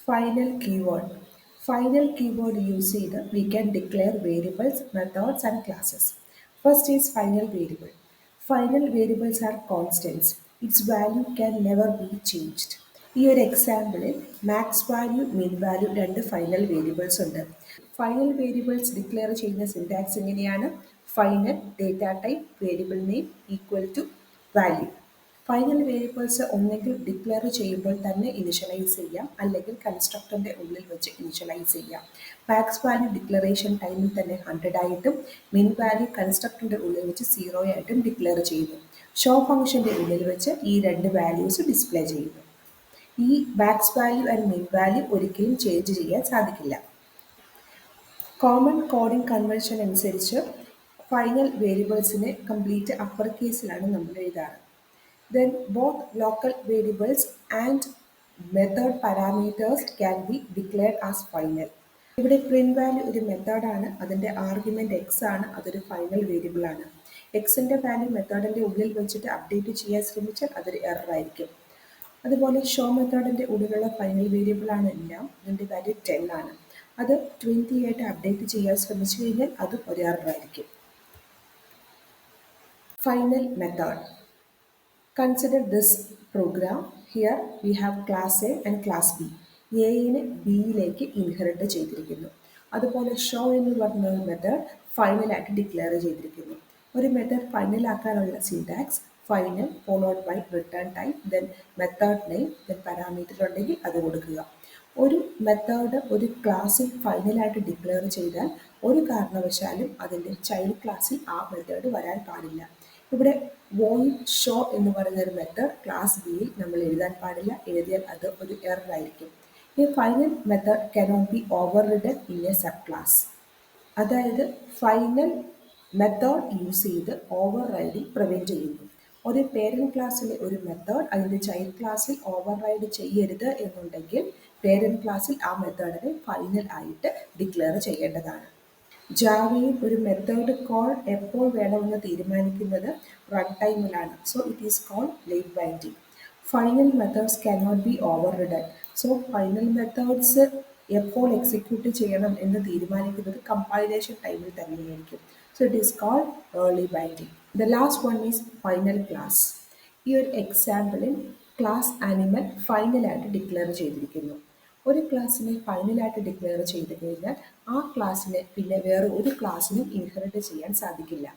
Final keyword. Final keyword use ചെയ്ത് we can declare variables, methods and classes. First is final variable. Final variables are constants. Its value can never be changed. ഈ ഒരു എക്സാമ്പിളിൽ max value min value രണ്ട് final variables ഉണ്ട്. Final variables declare ചെയ്യുന്ന syntax എങ്ങനെയാണ്? Final data type variable name equal to value. Final variables ഒന്നെങ്കിൽ declare ചെയ്യുമ്പോൾ തന്നെ ഇനിഷ്യലൈസ് ചെയ്യാം, അല്ലെങ്കിൽ കൺസ്ട്രക്ടറിൻ്റെ ഉള്ളിൽ വെച്ച് ഇനിഷ്യലൈസ് ചെയ്യാം. മാക്സ് വാല്യൂ ഡിക്ലറേഷൻ ടൈമിൽ തന്നെ 100 ആയിട്ടും മിൻ വാല്യൂ കൺസ്ട്രക്ടറിൻ്റെ ഉള്ളിൽ വെച്ച് 0 ആയിട്ടും ഡിക്ലെയർ ചെയ്യുന്നു. ഷോ ഫംഗ്ഷൻ്റെ ഉള്ളിൽ വെച്ച് ഈ രണ്ട് വാല്യൂസ് ഡിസ്പ്ലേ ചെയ്യുന്നു. ഈ മാക്സ് വാല്യൂ ആൻഡ് മിൻ വാല്യൂ ഒരിക്കലും ചേഞ്ച് ചെയ്യാൻ സാധിക്കില്ല. കോമൺ കോഡിംഗ് കൺവെൻഷൻ അനുസരിച്ച് ഫൈനൽ വേരിയബിൾസിനെ കംപ്ലീറ്റ് അപ്പർ കേസിലാണ് നമ്മൾ എഴുതാറ്. Then both local variables and method parameters can be declared as final. ഇവിടെ പ്രിന്റ് വാല്യൂ ഒരു മെത്തേഡാണ്, അതിൻ്റെ ആർഗ്യുമെന്റ് എക്സ് ആണ്, അതൊരു ഫൈനൽ വേരിയബിൾ ആണ്. എക്സിൻ്റെ വാല്യൂ മെത്തേഡിൻ്റെ ഉള്ളിൽ വെച്ചിട്ട് അപ്ഡേറ്റ് ചെയ്യാൻ ശ്രമിച്ചാൽ അതൊരു എറർ ആയിരിക്കും. അതുപോലെ ഷോ മെത്തേഡിൻ്റെ ഉള്ളിലുള്ള ഫൈനൽ വേരിയബിൾ ആണ് എല്ലാം, അതിൻ്റെ വാല്യൂ 10 ആണ്. അത് 20 ആയിട്ട് അപ്ഡേറ്റ് ചെയ്യാൻ ശ്രമിച്ചു കഴിഞ്ഞാൽ അതും ഒരു എറർ ആയിരിക്കും. Final method. Consider this program. Here we have class A and class B. എയിനെ ബിയിലേക്ക് ഇൻഹെറിറ്റ് ചെയ്തിരിക്കുന്നു. അതുപോലെ ഷോ എന്ന് പറഞ്ഞ ഒരു മെത്തേഡ് ഫൈനലായിട്ട് ഡിക്ലെയർ ചെയ്തിരിക്കുന്നു. ഒരു മെത്തേഡ് ഫൈനൽ ആക്കാനുള്ള syntax final followed by return type, then method name, then parameter ഉണ്ടെങ്കിൽ അത് കൊടുക്കുക. ഒരു മെത്തേഡ് ഒരു ക്ലാസ്സിൽ ഫൈനലായിട്ട് ഡിക്ലെയർ ചെയ്താൽ ഒരു കാരണവശാലും അതിൻ്റെ ചൈൽഡ് ക്ലാസ്സിൽ ആ മെത്തേഡ് വരാൻ പാടില്ല. ഇവിടെ വോയിഡ് ഷോ എന്ന് പറയുന്ന ഒരു മെത്തേഡ് ക്ലാസ് ബിയിൽ നമ്മൾ എഴുതാൻ പാടില്ല, എഴുതിയാൽ അത് ഒരു എറർ ആയിരിക്കും. ഈ final method cannot be over ridden in A sub class. അതായത് ഫൈനൽ മെത്തേഡ് യൂസ് ചെയ്ത് ഓവർ റൈഡിങ് പ്രിവെൻറ്റ് ചെയ്യുന്നു. ഒരു പേരൻറ് ക്ലാസ്സിലെ ഒരു മെത്തേഡ് അതിൻ്റെ ചൈൽഡ് ക്ലാസ്സിൽ ഓവർ റൈഡ് ചെയ്യരുത് എന്നുണ്ടെങ്കിൽ പേരൻറ് ക്ലാസ്സിൽ ആ മെത്തേഡിനെ ഫൈനൽ ആയിട്ട് ഡിക്ലെയർ ചെയ്യേണ്ടതാണ്. ജാവയിൽ ഒരു മെത്തേഡ് കോൾ എപ്പോൾ വേണമെന്ന് തീരുമാനിക്കുന്നത് റൺ ടൈമിലാണ്. So it is called late binding. Final methods cannot be overridden. So final methods എപ്പോൾ എക്സിക്യൂട്ട് ചെയ്യണം എന്ന് തീരുമാനിക്കുന്നത് കമ്പൈലേഷൻ ടൈമിൽ തന്നെയായിരിക്കും. So it is called early binding. The last one is final class. ഈ ഒരു എക്സാമ്പിളിൽ ക്ലാസ് ആനിമൽ ഫൈനലായിട്ട് ഡിക്ലെയർ ചെയ്തിരിക്കുന്നു. ഒരു ക്ലാസ്സിനെ ഫൈനലായിട്ട് ഡിക്ലെയർ ചെയ്ത് കഴിഞ്ഞാൽ ആ ക്ലാസ്സിനെ പിന്നെ വേറെ ഒരു ക്ലാസ്സിനും ഇൻഹെറിറ്റ് ചെയ്യാൻ സാധിക്കില്ല.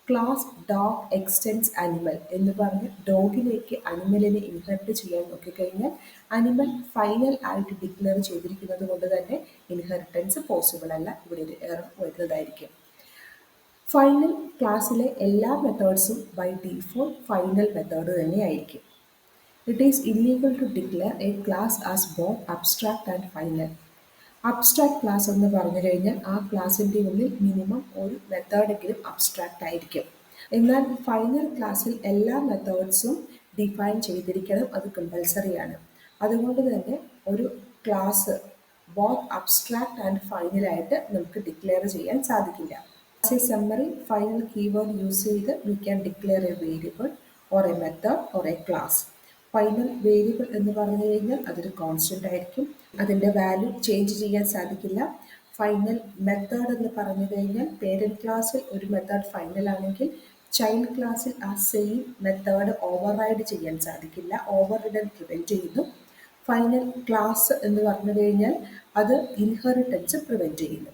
ക്ലാസ് ഡോഗ് എക്സ്റ്റെൻസ് അനിമൽ എന്ന് പറഞ്ഞ് ഡോഗിലേക്ക് അനിമലിനെ ഇൻഹെറിറ്റ് ചെയ്യാൻ നോക്കിക്കഴിഞ്ഞാൽ അനിമൽ ഫൈനൽ ആയിട്ട് ഡിക്ലെയർ ചെയ്തിരിക്കുന്നത് കൊണ്ട് തന്നെ ഇൻഹെറിറ്റൻസ് പോസിബിൾ അല്ല, ഇവിടെ ഒരു എറർ വരുന്നതായിരിക്കും. ഫൈനൽ ക്ലാസ്സിലെ എല്ലാ മെത്തേഡ്സും ബൈ ഡീഫോൾട്ട് ഫൈനൽ മെത്തേഡ് തന്നെയായിരിക്കും. It is illegal to declare a class as both abstract and final. Abstract class എന്ന് പറഞ്ഞു കഴിഞ്ഞാൽ ആ ക്ലാസ്സിൻ്റെ ഉള്ളിൽ മിനിമം ഒരു മെത്തേഡെങ്കിലും അബ്സ്ട്രാക്റ്റ് ആയിരിക്കും. എന്നാൽ ഫൈനൽ ക്ലാസ്സിൽ എല്ലാ മെത്തേഡ്സും ഡിഫൈൻ ചെയ്തിരിക്കണം, അത് കമ്പൽസറിയാണ്. അതുകൊണ്ട് തന്നെ ഒരു ക്ലാസ് ബോത്ത് അബ്സ്ട്രാക്ട് ആൻഡ് ഫൈനലായിട്ട് നമുക്ക് ഡിക്ലെയർ ചെയ്യാൻ സാധിക്കില്ല. As a summary, final keyword use ചെയ്ത് we can declare a variable or a method or a class. Final variable എന്ന് പറഞ്ഞു കഴിഞ്ഞാൽ അതൊരു കോൺസ്റ്റൻ്റ് ആയിരിക്കും, അതിൻ്റെ വാല്യൂ ചേഞ്ച് ചെയ്യാൻ സാധിക്കില്ല. ഫൈനൽ മെത്തേഡ് എന്ന് പറഞ്ഞു കഴിഞ്ഞാൽ പേരൻറ് ക്ലാസ്സിൽ ഒരു മെത്തേഡ് ഫൈനൽ ആണെങ്കിൽ ചൈൽഡ് ക്ലാസ്സിൽ ആ സെയിം മെത്തേഡ് ഓവർ റൈഡ് ചെയ്യാൻ സാധിക്കില്ല, ഓവർ റിഡൻ പ്രിവെൻറ്റ് ചെയ്യുന്നു. ഫൈനൽ ക്ലാസ് എന്ന് പറഞ്ഞു കഴിഞ്ഞാൽ അത് ഇൻഹെറിറ്റൻസ് പ്രിവെൻറ്റ് ചെയ്യുന്നു.